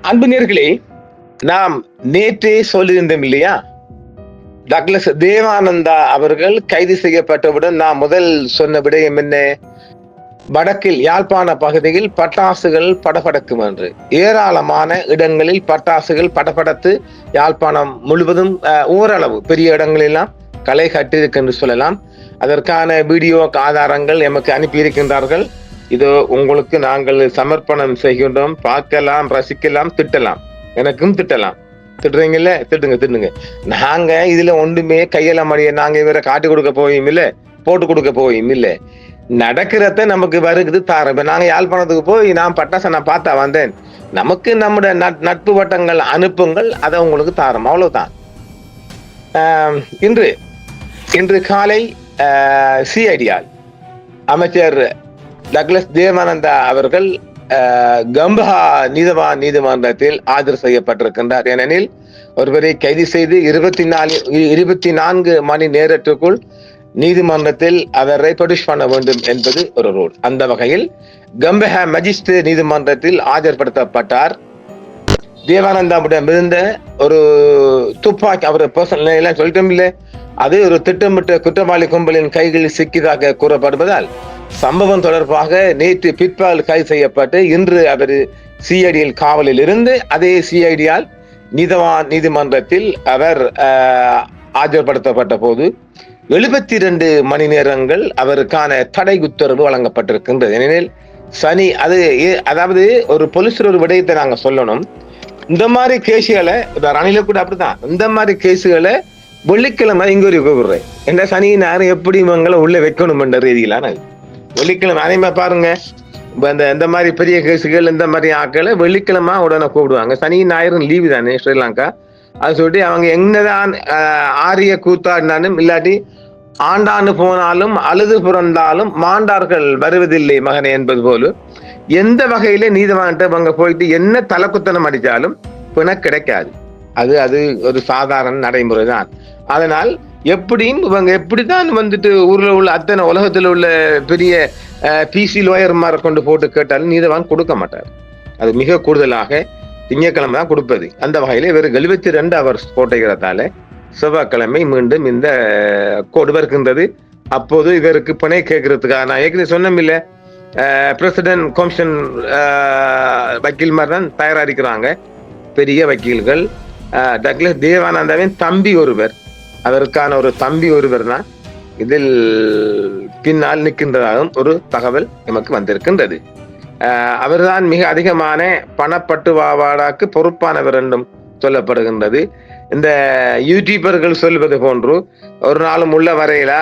அன்பு நேயர்களே, நாம் நேற்றே சொல்லியிருந்தோம் இல்லையா? டக்ளஸ் தேவானந்தா அவர்கள் கைது செய்யப்பட்டவுடன் நாம் முதல் சொன்ன விடயம் என்ன? வடக்கில் யாழ்ப்பாண பகுதியில் பட்டாசுகள் படபடக்கும் என்று. ஏராளமான இடங்களில் பட்டாசுகள் படபடத்து யாழ்ப்பாணம் முழுவதும் ஓரளவு பெரிய இடங்களெல்லாம் களை கட்டியிருக்கு என்று சொல்லலாம். அதற்கான வீடியோ ஆதாரங்கள் எமக்கு அனுப்பியிருக்கின்றார்கள். இதோ உங்களுக்கு நாங்கள் சமர்ப்பணம் செய்கின்றோம். பார்க்கலாம், ரசிக்கலாம், திட்டலாம். எனக்கும் திட்டலாம். திட்டுறீங்கல்ல, திட்டுங்க. நாங்க இதுல ஒன்றுமே கையில மடிய நாங்க இவரை காட்டி கொடுக்க போயும் இல்லை, போட்டு கொடுக்க போயும் இல்லை. நடக்கிறத நமக்கு வருகுது தாரம். இப்ப நாங்க யாழ்ப்பாணத்துக்கு போய் நான் பட்டாசை நான் பார்த்தா வந்தேன். நமக்கு நம்முடைய நட்பு வட்டங்கள் அனுப்புங்கள், அதை உங்களுக்கு தாரம். அவ்வளவுதான். இன்று காலை சிஐடியால் அமைச்சர் டக்ளஸ் தேவானந்தா அவர்கள் கம்பஹா நீதிமன்றத்தில் ஆஜர் செய்யப்பட்டிருக்கின்றார். ஏனெனில் ஒருவரை கைது செய்து 24 மணி நேரத்திற்குள் நீதிமன்றத்தில் அவரை ப்ரொடியூஸ் பண்ண வேண்டும் என்பது ஒரு ரூல். அந்த வகையில் கம்பஹா மஜிஸ்ட்ரேட் நீதிமன்றத்தில் ஆஜர்படுத்தப்பட்டார். தேவானந்தாவிடம் இருந்த ஒரு துப்பாக்கி, அவர் பர்சனல் எல்லாம் சொல்லிட்டோம் இல்லை, அது ஒரு திட்டமிட்ட குற்றவாளி கும்பலின் கைகளில் சிக்கியதாக கூறப்படுவதால் சம்பவம் தொடர்பாக நேற்று பிற்பகல் கைது செய்யப்பட்டு இன்று அவர் சிஐடியில் காவலில் இருந்து அதே சிஐடியால் நீதிமன்றத்தில் அவர் ஆஜர்படுத்தப்பட்ட போது 72 மணி நேரங்கள் அவருக்கான தடை உத்தரவு வழங்கப்பட்டிருக்கின்றது. ஏனெனில் அதாவது ஒரு போலீஸ் ஒரு விடயத்தை நாங்க சொல்லணும். இந்த மாதிரி கேஸுகளை ரணில கூட அப்படித்தான், இந்த மாதிரி கேஸுகளை வெள்ளிக்கிழமை இங்க ஒரு கூப்பிடுறேன். என்ன சனி நேரம் எப்படி இவங்களை உள்ள வைக்கணும் என்ற ரீதியிலான வெள்ளிக்கிழமை அதே மாதிரி பாருங்க. இந்த மாதிரி பெரிய கேஸுகள் இந்த மாதிரி ஆக்களை வெள்ளிக்கிழமை உடனே கூப்பிடுவாங்க. சனி ஞாயிறு லீவு தானே ஸ்ரீலங்கா. அது சொல்லிட்டு அவங்க என்னதான் ஆரிய கூத்தாடினாலும் இல்லாட்டி ஆண்டாண்டு போனாலும் அழுது புறந்தாலும் மாண்டார்கள் வருவதில்லை மகனே என்பது போல எந்த வகையில நீதிமன்றத்தை அவங்க போயிட்டு என்ன தலைக்குத்தனம் அடித்தாலும் பிண கிடைக்காது. அது ஒரு சாதாரண நடைமுறை தான். அதனால் எப்படியும் இவங்க எப்படிதான் வந்துட்டு ஊர்ல உள்ள அத்தனை உலகத்தில் உள்ள பெரிய பிசி லோயர்மாரை கொண்டு போட்டு கேட்டாலும் நீதிவான் கொடுக்க மாட்டார். அது மிக கூடுதலாக திங்கட்கிழமை தான் கொடுப்பது. அந்த வகையில இவர் 72 ஹவர்ஸ் போட்டுகிறதால செவ்வாய்க்கிழமை மீண்டும் இந்த கோடு வருகின்றது. அப்போது இவருக்கு பிணை கேட்கறதுக்காக நான் ஏற்கனவே சொன்னோம் இல்லை, பிரசிடென்ட் கமிஷன் வக்கீல் மாதிரி தான் தயாரிக்கிறாங்க பெரிய வக்கீல்கள். டக்ளஸ் தேவானந்தாவின் தம்பி ஒருவர், அதற்கான ஒரு தம்பி ஒருவர் தான் இதில் பின்னால் நிற்கின்றதாகவும் ஒரு தகவல் நமக்கு வந்திருக்கின்றது. அவர்தான் மிக அதிகமான பணப்பட்டுவாடாக்கு பொறுப்பானவர் என்றும் சொல்லப்படுகின்றது. இந்த யூடியூபர்கள் சொல்வது போன்று ஒரு நாளும் உள்ள வரையில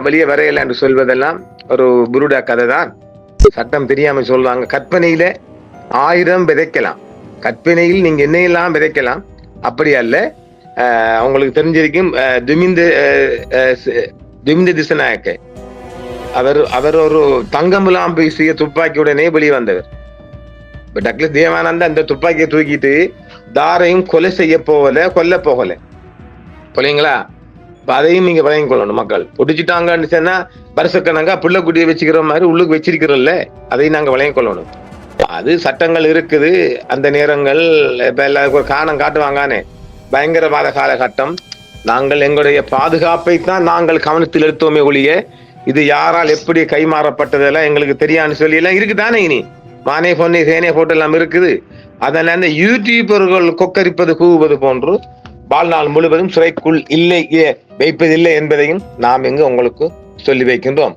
வெளியே வரையில என்று சொல்வதெல்லாம் ஒரு புருடா கதை தான். சட்டம் தெரியாம சொல்லுவாங்க. கற்பனையில 1000 விதைக்கலாம், கற்பனையில் நீங்க என்னையெல்லாம் விதைக்கலாம். அப்படி அல்ல. உங்களுக்கு தெரிஞ்சிருக்கும் துமிந்த திசநாயக்க அவர் ஒரு தங்கமுலாம் பேசிய துப்பாக்கியுடனே வெளியே வந்தவர். டக்ளஸ் தேவானந்தா அந்த துப்பாக்கியை தூக்கிட்டு தாரையும் கொலை செய்ய கொல்ல போகல போலீங்களா. அதையும் நீங்க வழங்கி கொள்ளணும். மக்கள் பிடிச்சிட்டாங்கன்னு சொன்னா வருஷக்கணக்கா புள்ளக்குட்டியை வச்சுக்கிற மாதிரி உள்ளுக்கு வச்சிருக்கிறோம்ல, அதையும் நாங்க வழங்கி கொள்ளணும். அது சட்டங்கள் இருக்குது. அந்த நேரங்கள் இப்ப எல்லாருக்கும் ஒரு காரணம் காட்டுவாங்கானே, பயங்கரவாத காலகட்டம். நாங்கள் எங்களுடைய பாதுகாப்பை தான் நாங்கள் கவனத்தில் எடுத்தோமே ஒழிய இது யாரால் எப்படி கைமாறப்பட்டதெல்லாம் எங்களுக்கு தெரியான்னு சொல்லி எல்லாம் இருக்குதானே. இனி மானே பொன்னே சேனே போட்டு எல்லாம் இருக்குது. அதனால அந்த யூடியூபர்கள் கொக்கரிப்பது கூவுவது போன்று வாழ்நாள் முழுவதும் சிறைக்குள் வைப்பதில்லை என்பதையும் நாம் இங்கு உங்களுக்கு சொல்லி வைக்கின்றோம்.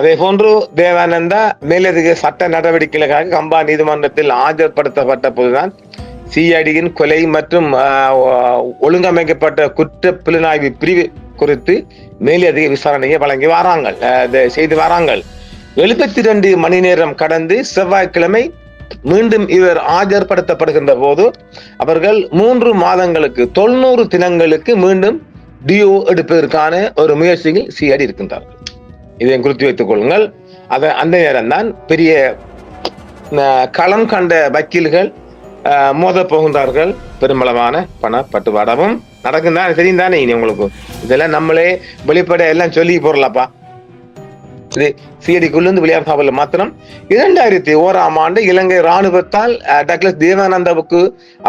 அதே போன்று தேவானந்தா மேலதிக சட்ட நடவடிக்கைகளுக்காக கம்பா நீதிமன்றத்தில் ஆஜர்படுத்தப்பட்ட போதுதான் சிஐடியின் கொலை மற்றும் ஒழுங்கமைக்கப்பட்ட குற்ற புலனாய்வு பிரிவு குறித்து மேலதிக விசாரணையை செய்து வராங்கள். 72 மணி நேரம் கடந்து செவ்வாய்க்கிழமை மீண்டும் இவர் ஆஜர்படுத்தப்படுகின்ற போது அவர்கள் 3 மாதங்களுக்கு 90 தினங்களுக்கு மீண்டும் டிஓ எடுப்பதற்கான ஒரு முயற்சியில் சிஐடி இருக்கின்றார்கள். இதை குறித்து வைத்துக் கொள்ளுங்கள். அந்த நேரம் தான் பெரிய களம் கண்ட வக்கீல்கள் மோத போகின்றார்கள். பெருமளவான பண பட்டுவாடமும் நடக்குதான். தெரியும் தானே இனி உங்களுக்கு. இதெல்லாம் நம்மளே வெளிப்பட எல்லாம் சொல்லி போடலாப்பா. இது சிஐடிக்குள்ளிருந்து வெளியான தகவல் மாத்திரம். 2001 இலங்கை ராணுவத்தால் டக்ளஸ் தேவானந்தாவுக்கு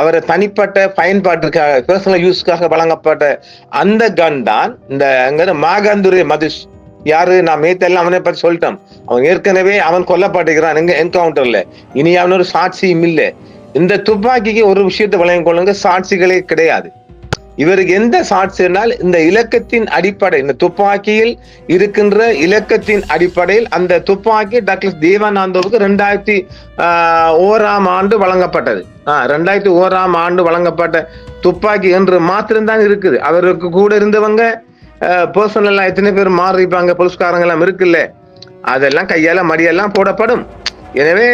அவர் தனிப்பட்ட பயன்பாட்டிற்காக பர்சனல் யூஸ்க்காக வழங்கப்பட்ட அந்த கன் தான் இந்த மாகந்துரை மதுஷ். யாரு நான் மேத்தெல்லாம் அவனை பத்தி சொல்லிட்டோம். அவன் ஏற்கனவே அவன் கொல்லப்பட்டிருக்கிறான் எங்க என்கவுண்டர்ல. இனி அவன் ஒரு சாட்சியும் இல்லை. இந்த துப்பாக்கிக்கு ஒரு விஷயத்தை வழங்கிக் கொள்ளுங்க, சாட்சிகளே கிடையாது. இவருக்கு எந்த சாட்சி என்றால் இந்த இலக்கத்தின் அடிப்படை, இந்த துப்பாக்கியில் இருக்கின்ற இலக்கத்தின் அடிப்படையில் அந்த துப்பாக்கி டாக்டர் தேவானந்தாவுக்கு 2001 வழங்கப்பட்டது. 2001 வழங்கப்பட்ட துப்பாக்கி என்று மாத்திரம்தான் இருக்குது. அவருக்கு கூட இருந்தவங்க பர்சனலா எத்தனை பேர் மாறிப்பாங்க, போலீஸ்காரங்க எல்லாம் இருக்குல்ல, அதெல்லாம் கையால மடியெல்லாம் போடப்படும். எனவே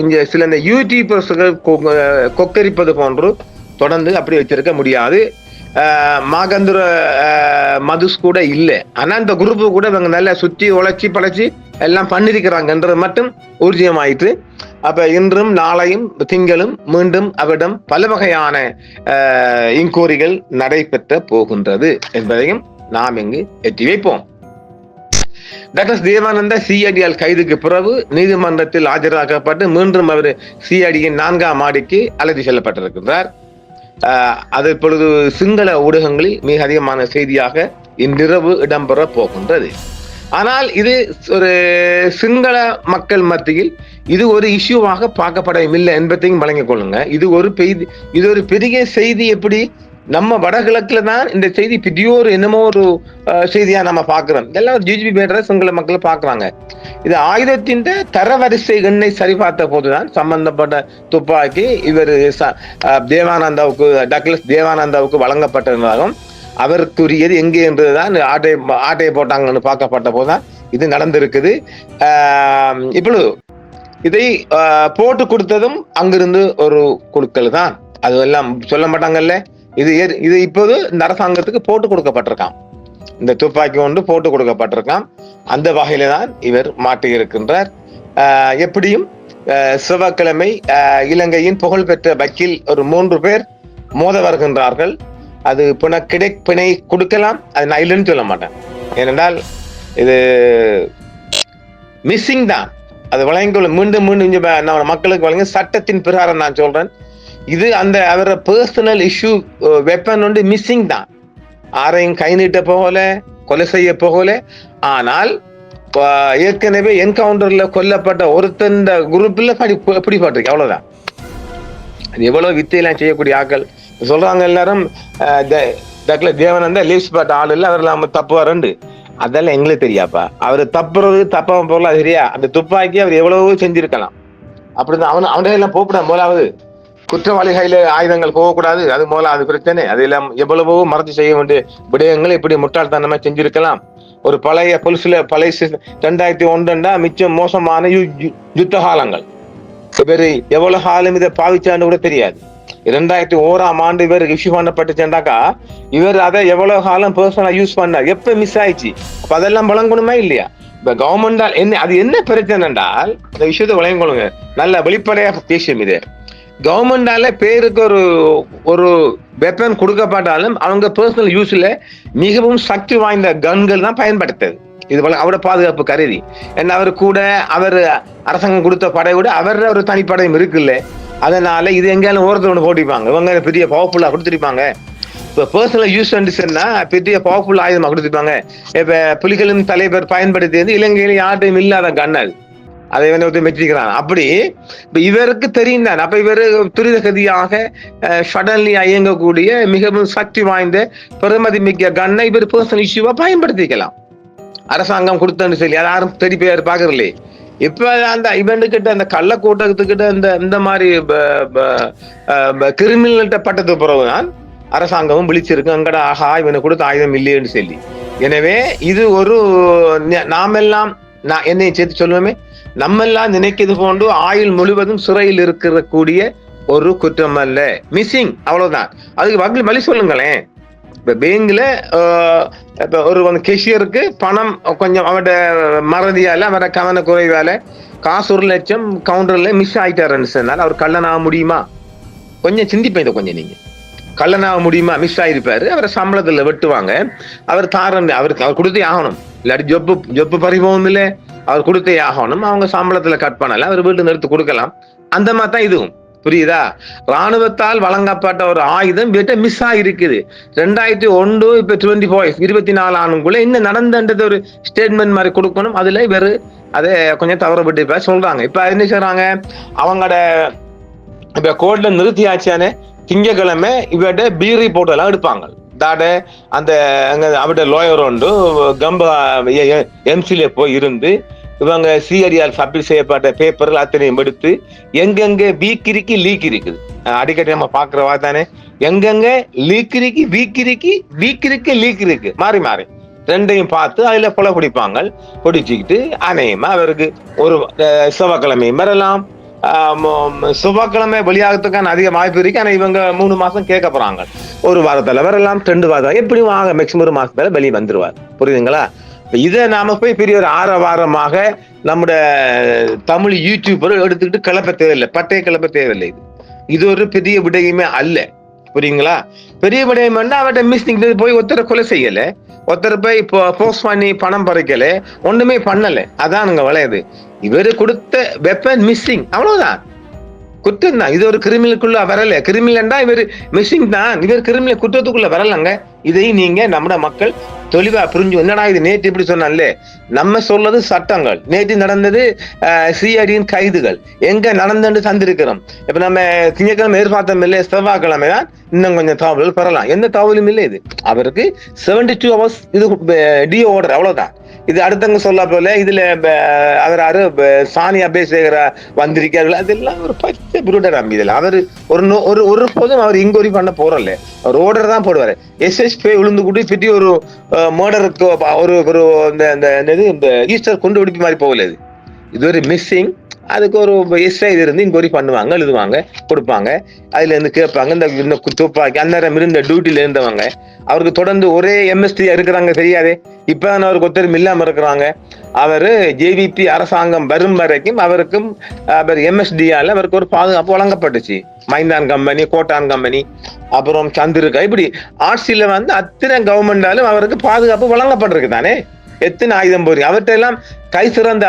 இங்க சில இந்த யூடியூபர்ஸ்கள் கொக்கரிப்பது போன்று தொடர்ந்து அப்படி வச்சிருக்க முடியாது. மாகந்துர மதுஸ் கூட இல்லை. ஆனா இந்த குரூப்பு கூட இவங்க நல்லா சுற்றி உழைச்சி பழச்சி எல்லாம் பண்ணிருக்கிறாங்கன்றது மட்டும் ஊர்ஜியமாயிற்று. அப்ப இன்றும் நாளையும் திங்களும் மீண்டும் அவரிடம் பல வகையான இன்கொயரிகள் நடைபெற்ற போகின்றது என்பதையும் நாம் இங்கு எட்டி வைப்போம். டாக்டர் தேவானந்தா சிஐடியால் கைதுக்கு பிறகு நீதிமன்றத்தில் ஆஜராக்கப்பட்டு மீண்டும் அவர் சிஐடியின் 4ஆம் மாடிக்கு அழைத்து செல்லப்பட்டிருக்கின்றார். அது இப்பொழுது சிங்கள ஊடகங்களில் மிக அதிகமான செய்தியாக இன்றிரவு இடம்பெற போகின்றது. ஆனால் இது ஒரு சிங்கள மக்கள் மத்தியில் இது ஒரு இஷ்யூவாக பார்க்கப்படவில்லை என்பதையும் வழங்கிக் கொள்ளுங்க. இது ஒரு பெரிய செய்தி. எப்படி நம்ம வடகிழக்குல தான் இந்த செய்தி பெரியோர் என்னமோ ஒரு செய்தியா நம்ம பாக்குறோம். இதெல்லாம் ஜிஜிபி பேடுற சிங்கள மக்கள் பாக்குறாங்க. இது ஆயுதத்தின் தரவரிசை எண்ணை சரிபார்த்த போதுதான் சம்பந்தப்பட்ட துப்பாக்கி இவர் தேவானந்தாவுக்கு டக்ளஸ் தேவானந்தாவுக்கு வழங்கப்பட்டதாகவும் அவருக்குரியது எங்கே என்றுதான் ஆட்டையை போட்டாங்கன்னு பார்க்கப்பட்ட போதுதான் இது நடந்திருக்குது. இப்பொழுது இதை போட்டு கொடுத்ததும் அங்கிருந்து ஒரு குழுக்கள் தான். அது எல்லாம் சொல்ல மாட்டாங்கல்ல. இது இப்போது இந்த அரசாங்கத்துக்கு போட்டு கொடுக்கப்பட்டிருக்கான். இந்த துப்பாக்கி ஒன்று போட்டு கொடுக்கப்பட்டிருக்கான். அந்த வகையில தான் இவர் மாட்டியிருக்கின்றார். எப்படியும் செவ்வாய்க்கிழமை இலங்கையின் புகழ்பெற்ற வக்கீல் ஒரு 3 பேர் மோத வருகின்றார்கள். அது பிணை கொடுக்கலாம். அது நான் இல்லைன்னு சொல்ல மாட்டேன். ஏனென்றால் இது மிஸ்ஸிங் தான். அது வழங்கிக்கொள்ள மீண்டும் மக்களுக்கு வழங்க சட்டத்தின் பிரகாரம் நான் சொல்றேன். இது அவர பர்சனல் இஷ்யூ வெப்பன் ஒன்று மிஸ்ஸிங் தான். ஆரையும் கை நீட்ட போகல, கொலை செய்ய போகல. ஆனால் ஏற்கனவே என்கவுண்டர்ல கொல்லப்பட்ட ஒருத்தன் குரூப்ல பிடிபட்டிருக்கு. அவ்வளவுதான். அது எவ்வளவு வித்தையெல்லாம் செய்யக்கூடிய ஆக்கள் சொல்றாங்க. எல்லாரும் தேவானந்தா லீவ்ஸ் பட்ட ஆள் இல்ல, அவர் நம்ம தப்புவாரண்டு. அதெல்லாம் எங்களுக்கு தெரியாப்பா. அவரு தப்புறது தப்பாம போகல சரியா. அந்த துப்பாக்கி அவர் எவ்வளவோ செஞ்சிருக்கலாம். அப்படிதான் அவனே எல்லாம் போகக்கூடாது. முதலாவது குற்றவாளிகளில ஆயுதங்கள் போகக்கூடாது. அது மூலம் அது பிரச்சனை. அதெல்லாம் எவ்வளவோ மறைச்சு செய்ய வேண்டிய விடயங்கள் இப்படி முட்டாள்தனமா செஞ்சிருக்கலாம். ஒரு பழைய 2001 மிச்சம் மோசமான யுத்த காலங்கள். இவர் எவ்வளவு காலம் இதை பாவிச்சான்னு கூட தெரியாது. 2001 இவர் இஷ்யூ பண்ணப்பட்டுச்சுண்டாக்கா இவர் அதை எவ்வளவு காலம் பர்சனலா யூஸ் பண்ணார், எப்ப மிஸ் ஆயிடுச்சு. அப்ப அதெல்லாம் வழங்கணுமா இல்லையா? இப்ப கவர்மெண்டால் அது என்ன பிரச்சனை என்றால் இந்த விஷயத்தை வழங்கிக்கொள்ளுங்க. நல்ல வெளிப்படையாக பேசும். இது கவர்மெண்டால பேருக்கு ஒரு வெப்பன் கொடுக்கப்பட்டாலும் அவங்க பர்சனல் யூஸ்ல மிகவும் சக்தி வாய்ந்த கன்கள் தான் பயன்படுத்தது. இது அவரோட பாதுகாப்பு கருதி. ஏன்னா அவர் கூட அரசாங்கம் கொடுத்த படை கூட ஒரு தனிப்படையும் இருக்குல்ல. அதனால இது எங்கேயாலும் ஓரத்தில் போட்டிருப்பாங்க. இவங்க பெரிய பவர்ஃபுல்லா கொடுத்துருப்பாங்க. இப்ப பர்சனல் யூஸ் வந்துச்சுன்னா பெரிய பவர்ஃபுல் ஆயுதமா கொடுத்துருப்பாங்க. இப்ப புலிகளின் தலைவர் பயன்படுத்தியது இலங்கையில யார்ட்டையும் இல்லாத கண்ணல். அதை மெச்சிக்கிறான். அப்படி இப்ப இவருக்கு தெரியும் தான். அப்ப இவரு துரிதகதியாக சடன்லி இயங்கக்கூடிய மிகவும் சக்தி வாய்ந்த பெருமதி மிக்க கண்ணை இவர் பர்சனல் இஷ்யூவா பயன்படுத்திக்கலாம். அரசாங்கம் கொடுத்தன்னு சொல்லி யாரும் தெரிய பேர் பாக்குறலே. இப்ப அந்த இவன்கிட்ட அந்த கள்ள கூட்டத்துக்கிட்ட இந்த மாதிரி கிரிமினல்கிட்ட பட்டது பிறகுதான் அரசாங்கமும் விழிச்சிருக்கு. அங்கடா ஆஹா இவனை கொடுத்த ஆயுதம் இல்லையேன்னு சொல்லி. எனவே இது ஒரு நாமெல்லாம் என்னை சேர்த்து சொல்லுவோமே, நம்மெல்லாம் நினைக்கிறது போன்று ஆயுள் முழுவதும் சிறையில் இருக்கக்கூடிய ஒரு குற்றம் அல்ல. மிஸ்ஸிங் அவ்வளவுதான். அதுக்கு வழி சொல்லுங்களேன். இப்ப பேங்க்ல இப்ப ஒரு கேஷியருக்கு பணம் கொஞ்சம் அவட மறதியால அவட கவன குறைவால காசு 1 லட்சம் கவுண்டர்ல மிஸ் ஆயிட்டாருன்னு சொன்னால் அவர் கள்ளன் ஆக முடியுமா? கொஞ்சம் சிந்திப்பேன். இதை கொஞ்சம் நீங்க கள்ளனாக முடியுமா மிஸ் ஆயிருப்பாரு, அவரை சம்பளத்துல வெட்டுவாங்க. அவர் தாரன் அவருக்கு அவர் கொடுத்தே ஆகணும், இல்லாட்டி ஜொப்பு பறிபோவும் இல்லை, அவர் கொடுத்தே ஆகணும். அவங்க சம்பளத்துல கட் பண்ணல, அவர் வீட்டு நிறுத்து கொடுக்கலாம். அந்த மாதிரி தான் இதுவும், புரியுதா? ராணுவத்தால் வழங்கப்பட்ட ஒரு ஆயுதம் வீட்டை மிஸ் ஆகிருக்குது. 2001 இப்ப 24 ஆண்டுக்குள்ள இன்னும் நடந்தது ஒரு ஸ்டேட்மெண்ட் மாதிரி கொடுக்கணும். அதுல இவரு அதை கொஞ்சம் தவறப்பட்டு இப்ப சொல்றாங்க. இப்ப என்ன செய்றாங்க, அவங்களோட இப்ப கோர்ட்ல நிறுத்தியாச்சானே, திங்கக்கிழமை இவர்கிட்ட பி ரிப்போர்ட் எல்லாம் எடுப்பாங்க. அந்த அவருடைய லோயர் ஒன்று கம்பா எம்சில போய் இருந்து இவங்க சிஐடியால் சப்மிட் செய்யப்பட்ட பேப்பர்கள் அத்தனையும் எடுத்து எங்கெங்க லீக் இருக்குது, அடிக்கடி நம்ம பாக்குறவா தானே, எங்கெங்க லீக் இருக்கு மாறி மாறி ரெண்டையும் பார்த்து அதுல கொலை பிடிப்பாங்க. பிடிச்சிக்கிட்டு அநேகமா அவருக்கு ஒரு செவ்வாய்க்கிழமையும் வரலாம், செவ்வாய்க்கிழமை வெளியாகிறதுக்கான அதிக வாய்ப்பு இருக்கு. ஆனா இவங்க 3 மாசம் கேட்க போறாங்க. ஒரு வாரத்துல வரலாம், 2 வாரம், எப்படியும் வாங்க மேக்சிமம் 1 மாசத்துல வெளியே வந்துருவார். புரியுதுங்களா? இதை நாம போய் பெரிய ஒரு ஆரவாரமாக நம்முடைய தமிழ் யூடியூபர் எடுத்துக்கிட்டு கிளப்ப தேவையில்லை, பட்டைய கிளப்ப தேவையில்லை. இது ஒரு பெரிய விடயமே அல்ல. புரியுங்களா? பெரிய விடயம் அவட்ட மிஸ்டிங் போய் ஒருத்தரை கொலை செய்யல, ஒருத்தர் போய் போஸ்ட் பண்ணி பணம் பறிக்கல, ஒண்ணுமே பண்ணல. அதான் அங்க விளையுது. இவரு கொடுத்த வெப்பன் மிஸ்ஸிங், அவ்வளவுதான், குற்றம் தான். இது ஒரு கிரிமினலுக்குள்ள வரல. கிரிமினல்டா இவர் மிஸ்ஸிங் தான், இவர் கிரிமினல் குற்றத்துக்குள்ள வரலங்க. இதை நீங்க நம்ம மக்கள் தெளிவா புரிஞ்சு, என்னடா இது நேற்று இப்படி சொன்னால, நம்ம சொல்றது சட்டங்கள், நேற்று நடந்தது சிஐடியின் கைதுகள் எங்க நடந்து தந்திருக்கிறோம். இப்ப நம்ம திங்கட்கிழமை எதிர்பார்த்தோம் இல்லை, செவ்வாய்க்கிழமை தான் இன்னும் கொஞ்சம் தகவல்கள் பெறலாம். எந்த தகவலும் இல்லை. இது அவருக்கு 72 hours இது டி ஆர்டர், அவ்வளவுதான். இது அடுத்தவங்க சொல்ல போல இதுல அவர் சானியா பேசுகிற வந்திருக்கார்கள், அதெல்லாம் ஒரு பச்சை புருடர் அம்பி. இதுல அவர் ஒரு போதும் அவர் இன்கொயரி பண்ண போறல, அவர் ஓர்டர் தான் போடுவாரு. எஸ்எஸ்பி விழுந்து கூட்டி பிட்டி ஒரு மர்டருக்கு ஒரு இந்த ஈஸ்டர் கொண்டு பிடிப்பு மாதிரி போகல. இது ஒரு மிஸ்ஸிங். அதுக்கு ஒரு எஸ்ஐ இருந்து இன்கொயரி பண்ணுவாங்க, எழுதுவாங்க, கொடுப்பாங்க. அதுல இருந்து கேட்பாங்க. இந்த துப்பாக்கி அந்நேரம் இருந்த டியூட்டில இருந்தவங்க அவருக்கு தொடர்ந்து ஒரே எம்எஸ்டி இருக்கிறாங்க, தெரியாதே. இப்பதான் அவருக்கு ஒருத்தரும் இல்லாம இருக்கிறாங்க. அவரு ஜேவிபி அரசாங்கம் வரும் வரைக்கும் அவருக்கும் அவர் எம்எஸ்டியால அவருக்கு ஒரு பாதுகாப்பு வழங்கப்பட்டுச்சு. மைந்தான் கம்பெனி, கோட்டான் கம்பெனி, அப்புறம் சந்திரிகா, இப்படி ஆட்சியில அத்தனை கவர்மெண்டாலும் அவருக்கு பாதுகாப்பு வழங்கப்பட்டிருக்கு தானே. எத்தனை ஆயுதம் போறீங்க, அவற்றை எல்லாம் கை சிறந்த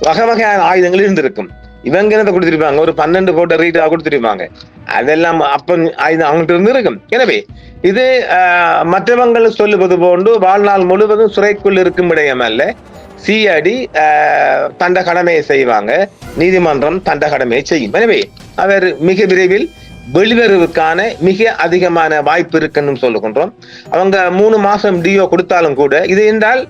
வகை வகையான ஆயுதங்கள் இருந்திருக்கும். இவங்க என்ன கொடுத்திருப்பாங்க, ஒரு 12 கோட்டை ரீட்டா கொடுத்திருப்பாங்க. அதெல்லாம் அப்ப ஆயுதம் அவங்கள்ட்ட இருந்து இருக்கும். எனவே இது மற்றவங்கள் சொல்லுவது போன்று வாழ்நாள் முழுவதும் சிறைக்குள் இருக்கும் விடயம் அல்ல. சிஐடி தண்ட கடமையை செய்வாங்க, நீதிமன்றம் தண்ட கடமையை செய்யும். எனவே அவர் மிக விரைவில் வெளிவருவதற்கான மிக அதிகமான வாய்ப்பு இருக்குன்னு சொல்லுகின்றோம். அவங்க 3 மாசம் டிஓ கொடுத்தாலும் கூட இது என்றால்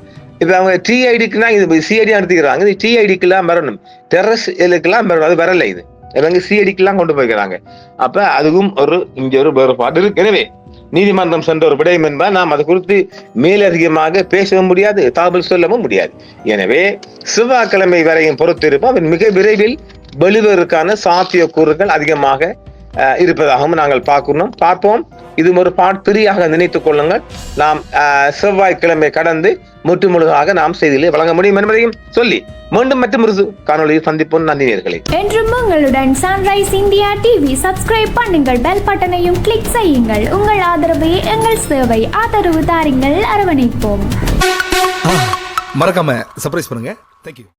இப்ப அவங்க டிஐடிக்குலாம் இது சிஐடி நடத்திக்கிறாங்க. இது டிஐடிக்கெல்லாம் வரணும், டெரரிஸ்டுக்கெல்லாம் வரணும். அது வரல, இது இவங்க சிஐடிக்கெல்லாம் கொண்டு போய்க்கிறாங்க. அப்ப அதுவும் இங்க ஒரு வேறுபாடு இருக்கு. எனவே நீதிமன்றம் சென்ற ஒரு விடயம் என்பதால் நாம் அது குறித்து மேலதிகமாக பேசவும் முடியாது, தகவல் சொல்லவும் முடியாது. எனவே செவ்வாய்க்கிழமை வரையும் பொறுத்திருப்போம். அவர் மிக விரைவில் வெளிவருவதற்கான சாத்தியக்கூறுகள் அதிகமாக இருப்பதாகவும் நாங்கள் பார்ப்போம். இது ஒரு பார்ட் 3ஆக நினைத்துக் கொள்ளுங்கள். நாம் செவ்வாய்க்கிழமை கடந்து முற்றுமுழுதாக நாம் செய்திகளை வழங்க முடியும் என்பதையும் சொல்லி மீண்டும் மற்றொரு காணொலியில் சந்திப்போம். நன்றி நேயர்களே. என்றும் உங்களுடன் சன்ரைஸ் இந்தியா டிவி. சப்ஸ்கிரைப் பண்ணுங்கள், பெல் பட்டனையும் கிளிக் செய்யுங்கள். உங்கள் ஆதரவே எங்கள் சேவை. ஆதரவு தாருங்கள், அரவணைப்போம். மறக்காம சர்ப்ரைஸ் பண்ணுங்க. தேங்க்யூ.